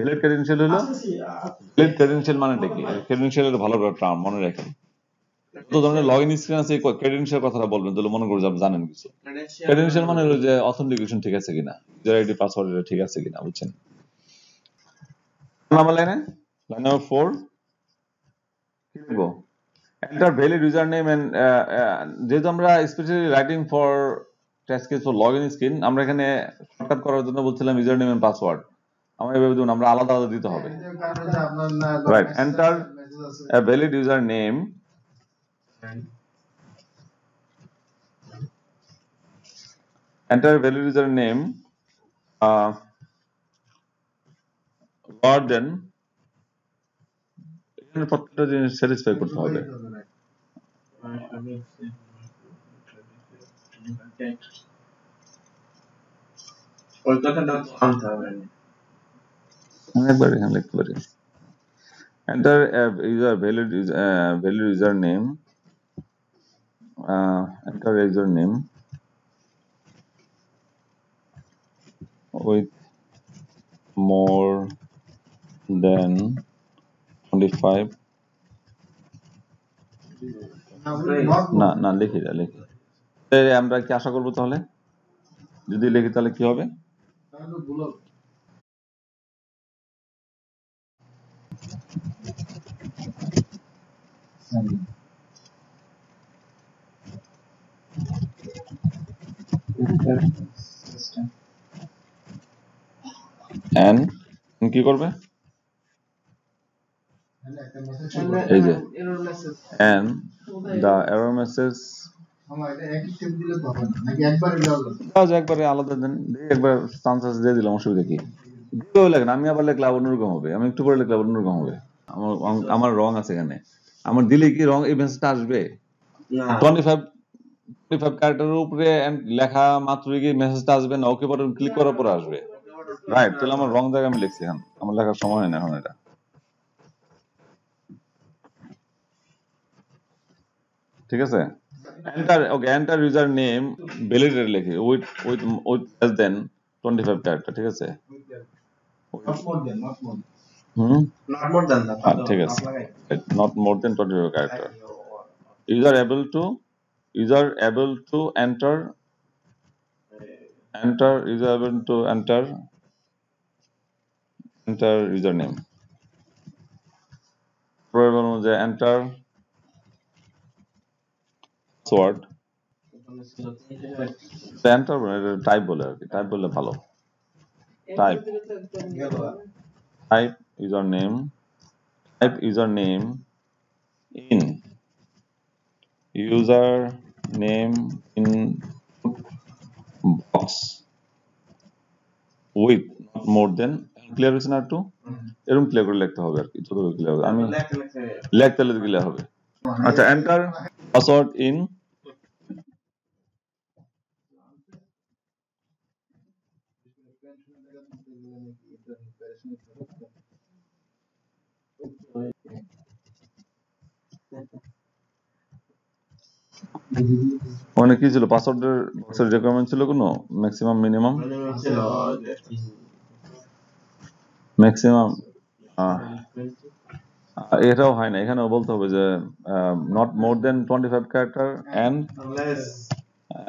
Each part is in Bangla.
ভ্যালিড ক্রেডেনশিয়াল হলো ভ্যালিড ক্রেডেনশিয়াল মানেটা কি? ক্রেডেনশিয়াল এর ভালো টার্ম মনে রাখেন। তো ধরনের লগইন স্ক্রিন আছে এই ক্রেডেনশিয়াল কথাটা বলবেন তাহলে মনে করুন আপনি জানেন কিছু। ক্রেডেনশিয়াল মানে হলো যে অথেন্টিকেশন ঠিক আছে কিনা, ইউজার আইডি পাসওয়ার্ড এটা ঠিক আছে কিনা, বুঝছেন? নাম্বার লাইন নাম্বার 4 কি লিখবো? Enter valid user name and যেহেতু আমরা specially writing for test case for login screen, আমরা এখানে শর্টকাট করার জন্য বলছিলাম ইউজার নেম এন্ড পাসওয়ার্ড। আমরা এভাবে দিন, আমরা আলাদা আলাদা দিতে হবে। Right, enter a valid user name enter a valid user name warden এখানে প্রত্যেকটা জিনিস স্যাটিসফাই করতে হবে। ওই কথাটা আনতে হবে। একবার এখানে লিখতে পারি enter a user valid user name enter a user name with more than 25 না লিখি আমরা কি আশা করবো তাহলে? যদি লিখি তাহলে কি হবে? and কি করবে? এই যে and the error message একবারে আলাদা দেন, একবার চান্সেস দিয়ে দিলাম, অসুবিধা কি? লেখেন, আমি আবার লিখলে অন্যরকম হবে, আমি একটু পরে লিখলে অন্যরকম হবে। আমার রং আছে এখানে, আমার দিলে কি রং এই মেসেজটা আসবে? 25 ক্যারেক্টারের উপরে লেখা মাত্রই কি মেসেজটা আসবে না ওকে বাটন ক্লিক করার পরে আসবে? রাইট, তাহলে আমার রং জায়গায় আমি লিখছি, এখন আমার লেখার সময় হয় না এখন এটা। ঠিক আছে, enter user name valid এর লিখি with less than 25 ক্যারেক্টার। ঠিক আছে, not more than that ঠিক আছে, not more than 25 character. user able to enter user able to enter username প্রয়োজন অনুযায়ী enter password enter টাইপ বলে আর কি, টাইপ বললে ভালো। type username in in box with not more than, clear হয়েছে না? একটু এরকম ক্লিয়ার করে লিখতে হবে আর কি, যতটুকু ক্লিয়ার হবে আমি লিখতে ক্লিয়ার হবে। আচ্ছা, এন্টার পাসওয়ার্ড ইন ওখানে কি ছিল? পাসওয়ার্ডের বক্সের রিকোয়ারমেন্ট ছিল কোনো ম্যাক্সিমাম মিনিমাম? ম্যাক্সিমাম এটাও হয় না, এখানেও বলতে হবে যে not more than 25 character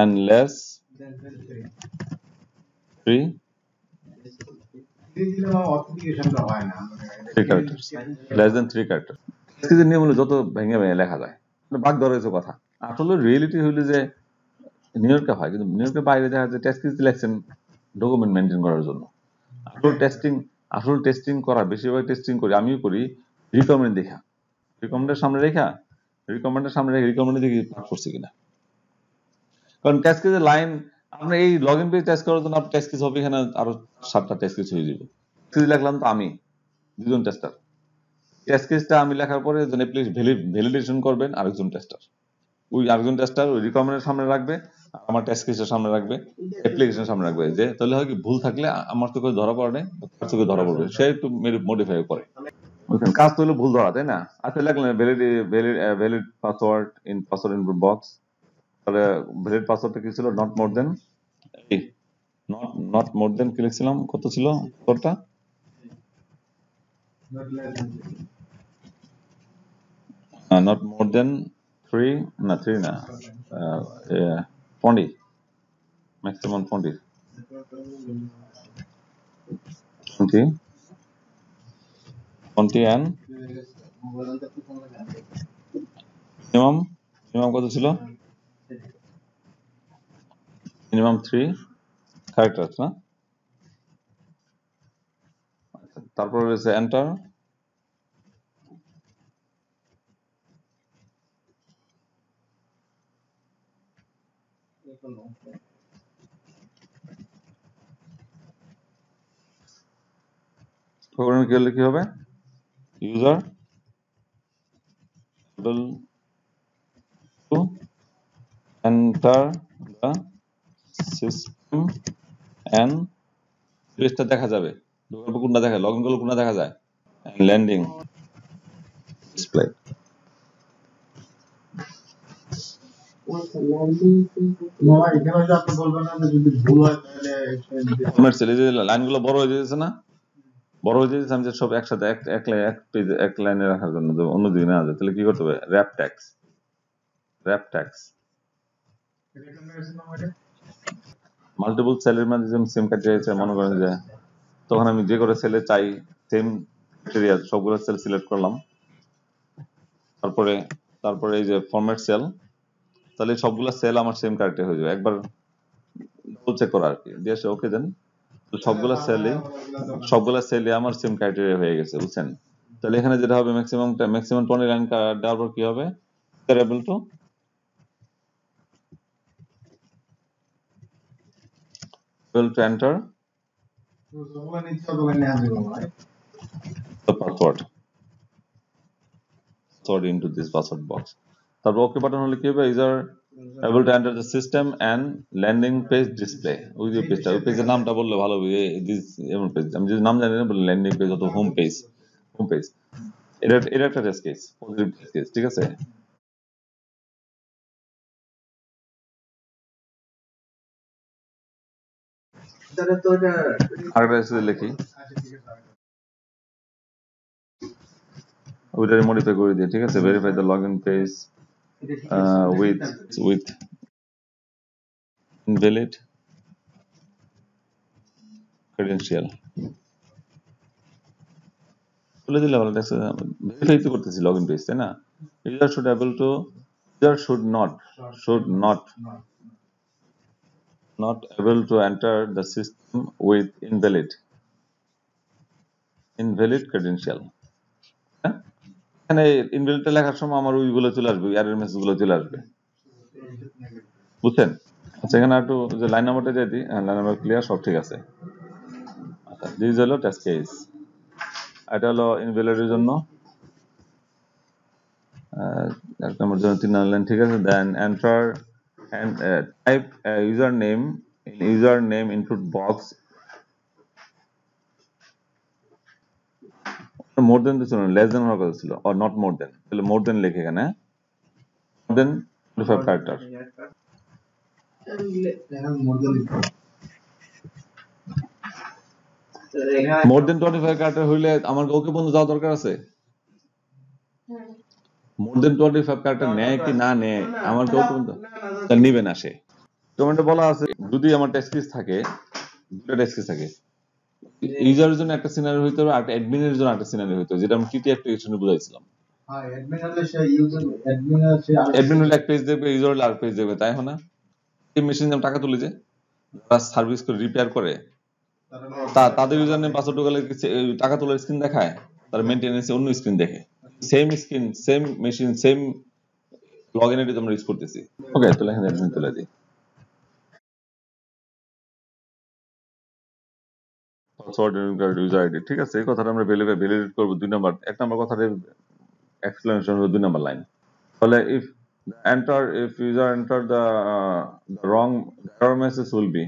and less 3 characters, less than 3 characters। কিছু নিয়ম হলো যত ভেঙে লেখা যায়, বাদ ধরা হয়েছে কথা। আসলে রিয়েলিটি হইলে যে নিউ ইয়র্কে হয়, কিন্তু নিউ ইয়র্কের বাইরে দেখা যায় test case selection document maintain করার জন্য। আসল টেস্টিং করা, বেশিরভাগ টেস্টিং করি আমিও করি রিকমেন্ড দেখা, রিকমেন্ডের সামনে রেখে দেখি পাস করছে কিনা। কারণ টেস্ট কেসের লাইন আপনি এই লগ ইন পেজ টেস্ট করার জন্য আপনার টেস্ট কেস হবে এখানে আরো 7টা টেস্ট কেস হয়ে যাবে। লিখলাম তো আমি দুজন টেস্টার, টেস্ট কেসটা আমি লেখার পরে প্লিজ ভ্যালিডেশন করবেন আরেকজন টেস্টার, ওই আরেকজন টেস্টার ওই রিকমেন্ডের সামনে রাখবে, আমার টেস্ট কেসের সামনে রাখবে, অ্যাপ্লিকেশনের সামনে রাখবে, যে তাহলে হয় কি ভুল থাকলে আমার চোখে ধরা পড়ে, তার চোখে ধরা পড়বে, সে একটু মডিফাই করে। কাজ তো হলো ভুল ধরা, তাই না? আচ্ছা, লিখলেন ভ্যালিড পাসওয়ার্ড ইনপুট বক্স, তাহলে ভ্যালিড পাসওয়ার্ডটা কি ছিল? নট মোর দেন কি লিখছিলাম, কত ছিল পাসওয়ার্ডটা? not more than 3, no 3 na, 20, maximum 20, 20 and minimum কত ছিল? মিনিমাম 3 characters না? তারপর রয়েছে এন্টার, প্রোগ্রামিং কি হলে কি হবে? User able to enter the system and পেজটা দেখা যাবে, ঢোকার পর কোনটা দেখা যায়, লগইন করলে কোনটা দেখা যায়, ল্যান্ডিং ডিসপ্লে। ফরম্যাট সেল, এই যে লাইনগুলো বড় হয়ে যাচ্ছে না, বড় হয়ে যাচ্ছে, আমি যে সব একসাথে এক পেজ এক লাইনে রাখার জন্য অন্যদিকে না যায়, তাহলে কি করতে হবে? র্যাপ ট্যাক্স মাল্টিপল সেলের মধ্যে যেমন সেম ক্রাইটেরিয়া মনে করেন যে, তখন আমি যে করে সেলে চাই সেম ক্রাইটেরিয়া সবগুলো সেল সিলেক্ট করলাম, তারপরে এই যে ফরম্যাট সেল, তাহলে সবগুলো সেল আমার সেম ক্রাইটেরিয়া হয়ে যাবে, একবার ডবল চেক করা আর কি দিয়ে ওকে দেন, সবগুলো সেলে আমার সেম ক্রাইটেরিয়া হয়ে গেছে, বুঝছেন? তাহলে এখানে যেটা হবে ম্যাক্সিমাম 20 লাইন দেওয়ার পর কি হবে? able to enter the password into this password box. তারপর ওকে বাটন হলে কি হবে? User able to enter the system and landing page display, ওই যে পেজটা, ওই পেজের নামটা বললে ভালো হবে, দিস এমন পেজ, আমি যদি নাম জানি না বলি ল্যান্ডিং পেজ অথবা হোম পেজ, এটা একটা test case, positive test case, ঠিক আছে? আরেকটা লিখি, ওইটারে মডিফাই করে দিই, ঠিক আছে? Verify the login page with invalid credential, বলে দিলে ভালো, ভেরিফাই তো করতেছি লগইন পেজ, তাই না? User should not able to enter the system with invalid credential, হ্যাঁ? এখানে ইনভ্যালিডটা লেখার সময় আমার ওইগুলো চলে আসবে, এরর মেসেজ গুলো চলে আসবে, বুঝছেন? আচ্ছা, এখানে একটু যে লাইন নাম্বারটা দিয়ে দিই, লাইন নাম্বার ক্লিয়ার, সব ঠিক আছে। আচ্ছা, দিস হলো টেস্ট কেস, এটা হলো ইনভ্যালিডের জন্য, 1 নম্বর জন্য 3 নম্বর লাইন, ঠিক আছে? Then enter and type username in username input box, more than দিছিল না, লেস দেন হওয়ার কথা ছিল, or not more than, তাহলে মোর দেন লিখে এখানে, more than 25 character, more than 25 character হইলে আমার ওকে বন্ধু যাওয়া দরকার আছে? more than 25 character নেয় কি না নেয় আমার তো ওকে বন্ধু তাহলে নিবে না সে। কমেন্টে বলা আছে যদি আমার টেস্ট কেস থাকে, দুটো টেস্ট কেস থাকে, ইউজারের জন্য একটা সিনারিও হইতে হবে আর অ্যাডমিনের জন্য একটা সিনারিও হইতে হবে, যেটা আমি টিটি অ্যাপ্লিকেশনে বুঝাইছিলাম। হ্যাঁ, অ্যাডমিন হলে এক পেজ দেখবে, ইউজার হলে আর পেজ দেখবে, তাই হয় না? এই মেশিন যেমন টাকা তুলে, যে যারা সার্ভিস করে রিপেয়ার করে, তাদের ইউজার নেম পাসওয়ার্ড ঢোকালে টাকা তোলার স্ক্রিন দেখায়, তার মেইনটেনেন্সে অন্য স্ক্রিন দেখে, same screen same machine same login ID আমরা ইউজ করতেছি। ওকে, তাহলে এখানে অ্যাডমিন তুলে দিই, পাসওয়ার্ড ইউজার আইডি, ঠিক আছে? এই কথাটা আমরা ভ্যালিডেট করব 2 নাম্বার, 1 নাম্বার কথাটা এক্সপ্লেনেশন হলো 2 নাম্বার লাইন। তাহলে if user enter the wrong, the error message will be